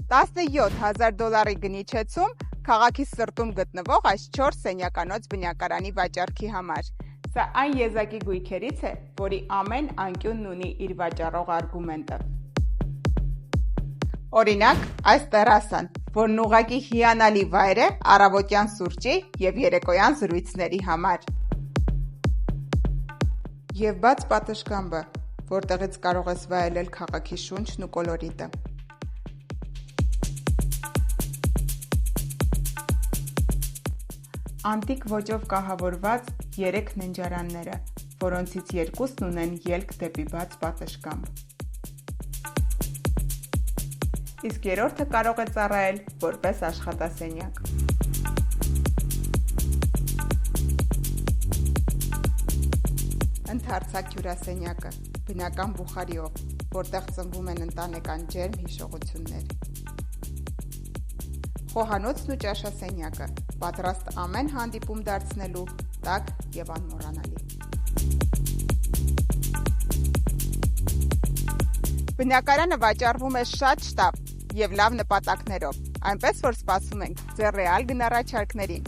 $17,000 գնիչեցում քաղաքի սրտում գտնվող այս 4 սենյականոց բնակարանի վաճառքի համար։ Սա այն եզակի գույքերից է, որի ամեն անկյունն ունի իր վաճառող արգումենտը։ Օրինակ, այս տերասան, որն ուղղակի հիանալի վայր է առավոտյան սուրճի և երեկոյան զրույցների համար։ Եվ բաց պատշգամբը, որտեղից կարող ես վայելել քաղաքի շունչն ու կոլորիտը։ Անտիկ ոճով կահավորված 3 ննջարանները, որոնցից 2-ն ունեն ելք դեպի բաց պատշգամբ։ Իսկ երրորդը կարող է ծառայել որպես աշխատասենյակ։ Ընդարձակ հյուրասենյակը, բնական բուխարիով, որտեղ ծնվում են ընտանեկան ջերմ հիշողություններ։ Խոհանոցն ու ճաշասենյակը, պատրաստ ամեն հանդիպում դարձնելու տաք և անմոռանալի։ Բնակարանը վաճառվում է շատ շտապ և լավ նպատակներով, այնպես որ սպասում ենք ձեր ռեալ գնառաջարկներին։